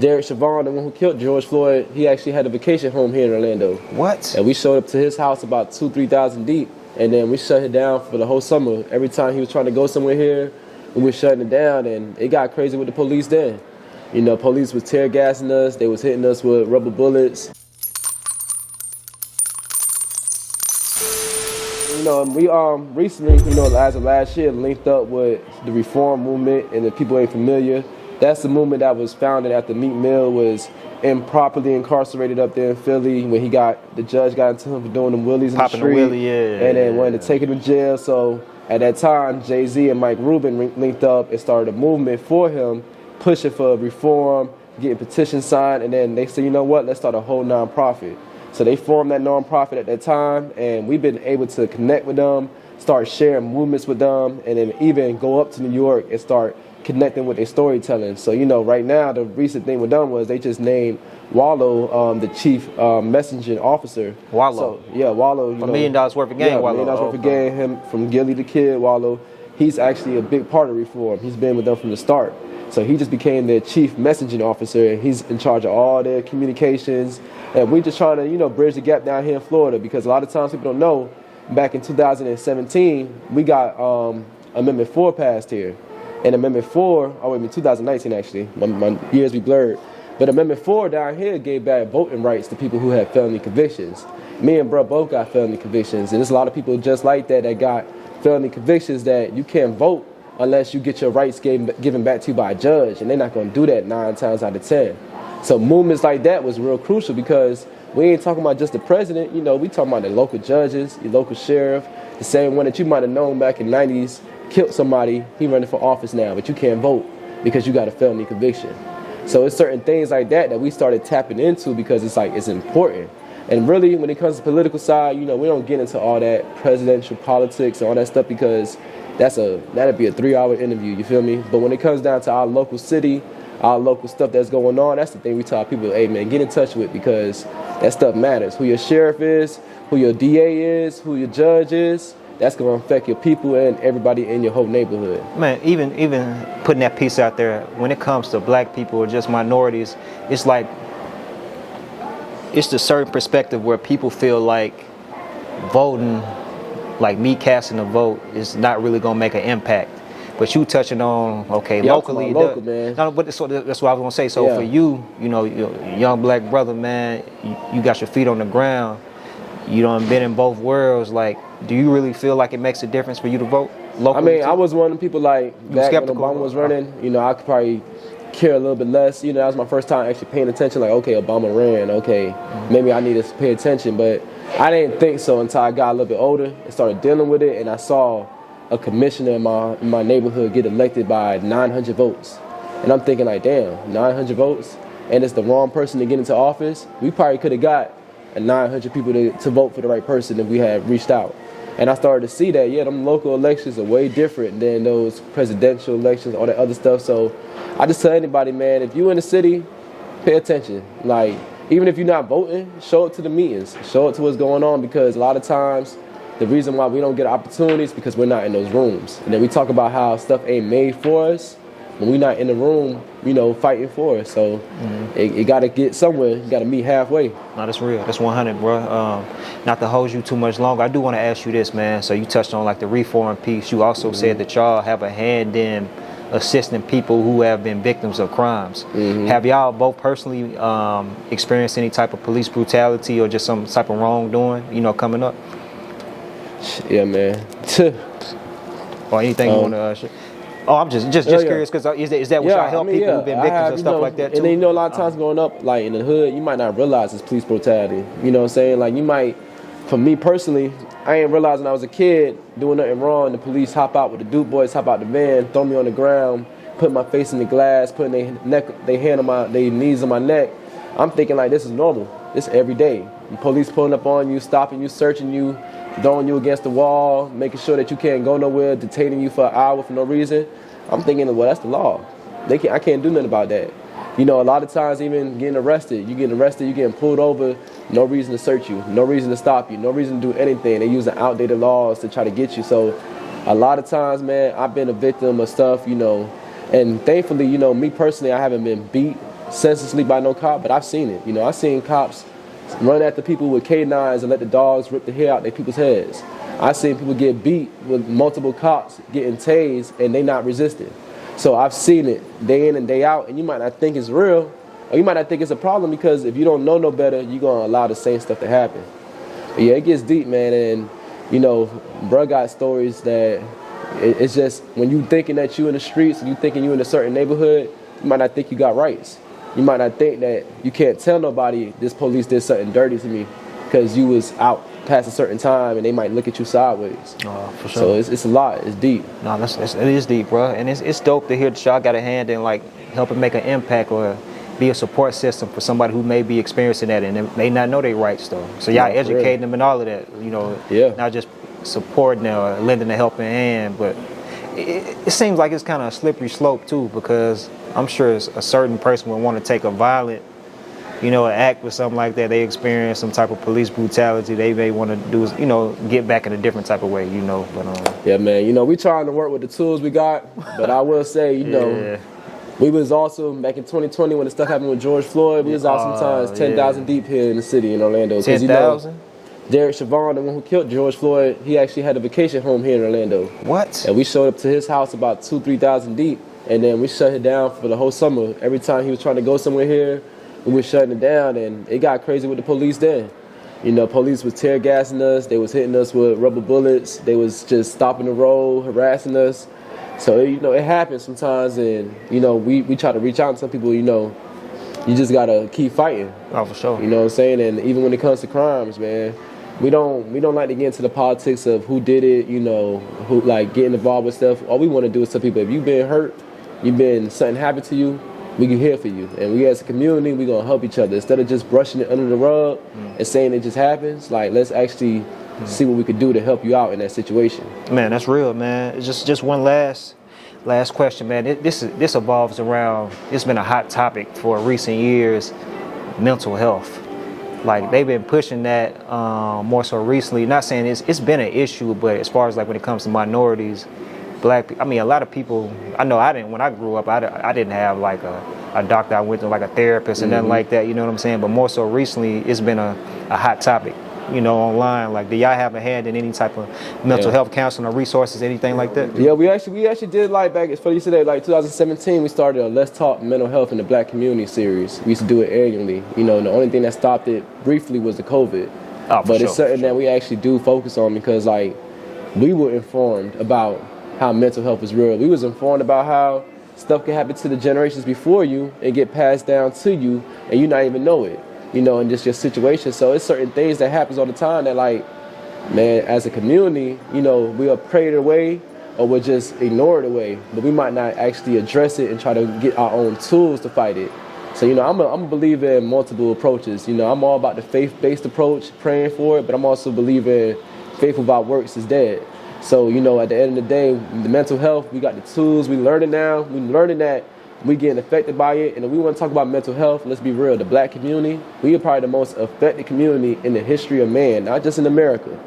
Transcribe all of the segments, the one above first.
Derek Chauvin, the one who killed George Floyd, he actually had a vacation home here in Orlando. What? And we showed up to his house about 2,000-3,000 deep, and then we shut it down for the whole summer. Every time he was trying to go somewhere here, we were shutting it down, and it got crazy with the police then. You know, police was tear gassing us, they was hitting us with rubber bullets. You know, we recently, you know, as of last year, linked up with the reform movement, and if people ain't familiar, that's the movement that was founded after Meek Mill was improperly incarcerated up there in Philly when the judge got into him for doing them wheelies in the street. And then wanted to take him to jail. So at that time, Jay-Z and Mike Rubin linked up and started a movement for him, pushing for reform, getting petitions signed, and then they said, you know what, let's start a whole nonprofit. So they formed that nonprofit at that time, and we've been able to connect with them, start sharing movements with them, and then even go up to New York and start connecting with their storytelling. So, you know, right now, the recent thing with them was they just named Wallow the chief messaging officer. Wallow? So, yeah, Wallow. $1 million worth of game, yeah, Wallow. $1 million worth of game, him from Gilly the Kid, Wallow. He's actually a big part of reform. He's been with them from the start. So he just became their chief messaging officer, and he's in charge of all their communications. And we're just trying to, you know, bridge the gap down here in Florida, because a lot of times people don't know, back in 2017, we got Amendment 4 passed here. And Amendment 4, 2019 actually, my years be blurred. But Amendment 4 down here gave back voting rights to people who had felony convictions. Me and bro both got felony convictions, and there's a lot of people just like that got felony convictions that you can't vote unless you get your rights given back to you by a judge, and they're not going to do that 9 times out of 10. So movements like that was real crucial, because we ain't talking about just the president, you know, we talking about the local judges, your local sheriff, the same one that you might have known back in the 90s, killed somebody, he running for office now, but you can't vote because you got a felony conviction. So it's certain things like that we started tapping into, because it's important. And really, when it comes to the political side, you know, we don't get into all that presidential politics and all that stuff, because that'd be a 3-hour interview, you feel me? But when it comes down to our local city, our local stuff that's going on, that's the thing we tell people, hey man, get in touch with, because that stuff matters. Who your sheriff is, who your DA is, who your judge is, that's going to affect your people and everybody in your whole neighborhood. Man, even putting that piece out there, when it comes to black people or just minorities, it's like, it's the certain perspective where people feel like voting, like me casting a vote, is not really going to make an impact. But you touching on, okay, locally. Local, man. No, but that's what I was going to say. So for you, you know, you're a young black brother, man, you got your feet on the ground. You done been in both worlds. Like, do you really feel like it makes a difference for you to vote locally? I mean, I was one of the people, like, back when Obama was running, you know, I could probably care a little bit less. You know, that was my first time actually paying attention. Like, okay, Obama ran. Okay, maybe I need to pay attention. But I didn't think so until I got a little bit older and started dealing with it, and I saw a commissioner in my neighborhood get elected by 900 votes. And I'm thinking, like, damn, 900 votes? And it's the wrong person to get into office? We probably could have got 900 people to vote for the right person if we had reached out. And I started to see that, them local elections are way different than those presidential elections, all that other stuff. So I just tell anybody, man, if you in the city, pay attention. Like, even if you're not voting, show up to the meetings, show up to what's going on, because a lot of times the reason why we don't get opportunities is because we're not in those rooms. And then we talk about how stuff ain't made for us when we're not in the room, you know, fighting for us. So it got to get somewhere. You got to meet halfway. No, that's real. That's 100, bro. Not to hold you too much longer, I do want to ask you this, man. So you touched on, like, the reform piece. You also said that y'all have a hand in assisting people who have been victims of crimes. Have y'all both personally experienced any type of police brutality or just some type of wrongdoing, you know, coming up? Yeah, man. Or anything you want to... Oh, I'm just curious, because is that what y'all help people who've been victims of stuff like that too? And then, you know, a lot of times growing up, like, in the hood, you might not realize it's police brutality. You know what I'm saying? Like, you might, for me personally, I ain't realizing I was a kid doing nothing wrong. The police hop out with the Duke boys, hop out the van, throw me on the ground, put my face in the glass, putting their knees on my neck. I'm thinking, like, this is normal. This is every day. The police pulling up on you, stopping you, searching you, throwing you against the wall, making sure that you can't go nowhere, detaining you for an hour for no reason. I'm thinking, well, that's the law. I can't do nothing about that. You know, a lot of times even getting arrested, you getting pulled over, no reason to search you, no reason to stop you, no reason to do anything. They using outdated laws to try to get you. So a lot of times, man, I've been a victim of stuff, you know, and thankfully, you know, me personally, I haven't been beat senselessly by no cop, but I've seen it. You know, I've seen cops run after people with K9s and let the dogs rip the hair out their people's heads. I've seen people get beat with multiple cops getting tased and they not resisting. So I've seen it day in and day out, and you might not think it's real, or you might not think it's a problem, because if you don't know no better, you're going to allow the same stuff to happen. But yeah, it gets deep, man, and, you know, bruh got stories that it's just, when you thinking that you in the streets and you thinking you in a certain neighborhood, you might not think you got rights. You might not think that you can't tell nobody this police did something dirty to me because you was out past a certain time and they might look at you sideways. For sure. So it's a lot. It's deep. No, it is deep, bro. And it's dope to hear that y'all got a hand in like helping make an impact or be a support system for somebody who may be experiencing that and they may not know their rights though. So y'all educating them and all of that, you know, not just supporting them or lending a helping hand, but it seems like it's kind of a slippery slope too, because I'm sure a certain person would want to take a violent, you know, act with something like that. They experience some type of police brutality. They may want to do, you know, get back in a different type of way, you know. But yeah, man, you know, we trying to work with the tools we got, but I will say, you know, we was also back in 2020 when the stuff happened with George Floyd. We was out sometimes 10,000 deep here in the city in Orlando. 10,000. Derek Chauvin, the one who killed George Floyd, he actually had a vacation home here in Orlando. What? And we showed up to his house about 2,000-3,000 deep, and then we shut it down for the whole summer. Every time he was trying to go somewhere here, we were shutting it down, and it got crazy with the police then. You know, police was tear gassing us, they was hitting us with rubber bullets, they was just stopping the road, harassing us. So, you know, it happens sometimes, and, you know, we try to reach out to some people, you know, you just gotta keep fighting. Oh, for sure. You know what I'm saying? And even when it comes to crimes, man, we don't like to get into the politics of who did it, you know, who like getting involved with stuff. All we want to do is tell people, if you've been hurt, something happened to you, we can here for you. And we as a community, we gonna help each other. Instead of just brushing it under the rug and saying it just happens, like let's actually see what we could do to help you out in that situation. Man, that's real, man. It's just one last question, man. This evolves around, it's been a hot topic for recent years, mental health. Like they've been pushing that more so recently. Not saying it's been an issue, but as far as like when it comes to minorities, black people, I mean, a lot of people, I know I didn't, when I grew up, I didn't have like a doctor I went to, like a therapist and nothing like that, you know what I'm saying? But more so recently, it's been a hot topic, you know, online. Like, do y'all have a hand in any type of mental health counseling or resources, anything like that? Yeah, we actually did, like, back, it's funny you said that, like 2017, we started a Let's Talk Mental Health in the Black Community series. We used to do it annually. You know, and the only thing that stopped it briefly was the COVID. But it's something that we actually do focus on because, like, we were informed about how mental health is real. We was informed about how stuff can happen to the generations before you and get passed down to you, and you not even know it, you know, in just your situation. So it's certain things that happens all the time that, like, man, as a community, you know, we'll pray it away or we'll just ignore it away, but we might not actually address it and try to get our own tools to fight it. So, you know, I'm a believer in multiple approaches. You know, I'm all about the faith-based approach, praying for it, but I'm also a believer in faith without works is dead. So, you know, at the end of the day, the mental health, we got the tools, we learn it now, we learning that we getting affected by it. And if we want to talk about mental health, let's be real, the black community, we are probably the most affected community in the history of man, not just in America.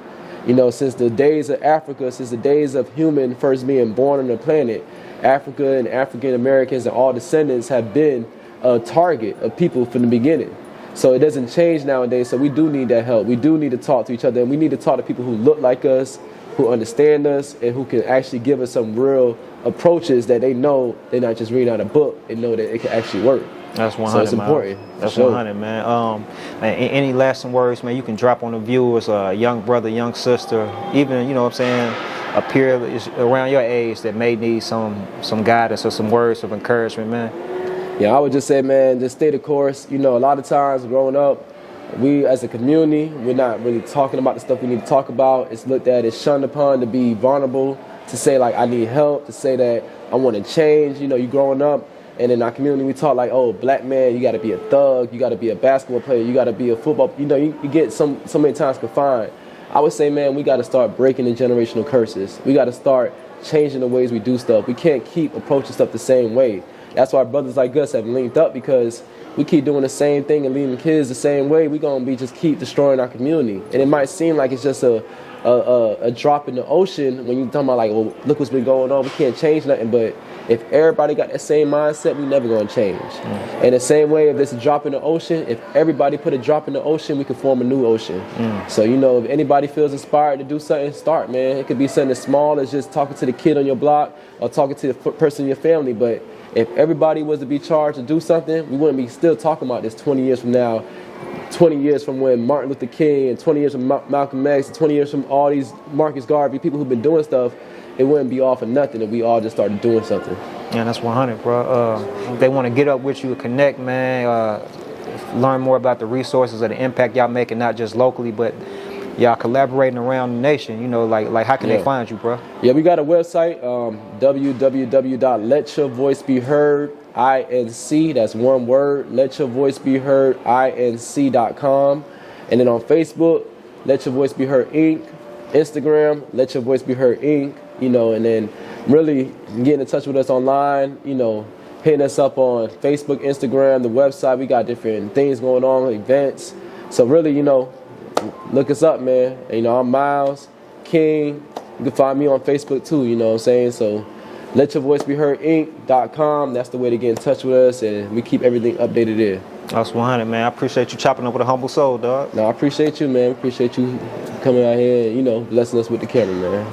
You know, since the days of Africa, since the days of human first being born on the planet, Africa and African Americans and all descendants have been a target of people from the beginning. So it doesn't change nowadays, so we do need that help. We do need to talk to each other, and we need to talk to people who look like us, who understand us, and who can actually give us some real approaches that they know they're not just reading out a book, they know that it can actually work. That's 100, so it's important. Man. That's 100, man. Any lasting words, man, you can drop on the viewers, a young brother, young sister, even, you know what I'm saying, a peer around your age that may need some guidance or some words of encouragement, man. Yeah, I would just say, man, just stay the course. You know, a lot of times growing up, we as a community, we're not really talking about the stuff we need to talk about. It's looked at, it's shunned upon to be vulnerable, to say like, I need help, to say that I want to change. You know, you growing up, and in our community, we talk like, oh, black man, you got to be a thug, you got to be a basketball player, you got to be a football, you know, you get so many times confined. I would say, man, we got to start breaking the generational curses. We got to start changing the ways we do stuff. We can't keep approaching stuff the same way. that's why brothers like us have linked up, because we keep doing the same thing and leading kids the same way. We're going to be just keep destroying our community. And it might seem like it's just a drop in the ocean when you're talking about like, well, look what's been going on. We can't change nothing. But if everybody got that same mindset, we never going to change. And the same way, if there's a drop in the ocean, if everybody put a drop in the ocean, we can form a new ocean. So, you know, if anybody feels inspired to do something, start, man. It could be something as small as just talking to the kid on your block or talking to the person in your family. But if everybody was to be charged to do something, we wouldn't be still talking about this 20 years from now, 20 years from when Martin Luther King, and 20 years from Malcolm X, and 20 years from all these Marcus Garvey, people who've been doing stuff. It wouldn't be all for nothing if we all just started doing something. Yeah, that's 100, bro. They want to get up with you, connect, man, learn more about the resources of the impact y'all making, not just locally, but y'all collaborating around the nation. You know, like how can they find you, bro? Yeah, we got a website, www.letyourvoicebeheard, INC, that's one word, letyourvoicebeheard, INC.com. And then on Facebook, Let Your Voice Be Heard Inc., Instagram, Let Your Voice Be Heard Inc., you know, and then really getting in touch with us online, you know, hitting us up on Facebook, Instagram, the website. We got different things going on, events. So really, you know, look us up, man. And, you know, I'm Miles King. You can find me on Facebook too, you know what I'm saying? So Let Your Voice Be Heard Inc.com. That's the way to get in touch with us, and we keep everything updated there. That's 100, man. I appreciate you chopping up with a humble soul, dog. No, I appreciate you, man. Appreciate you coming out here and, you know, blessing us with the camera, man.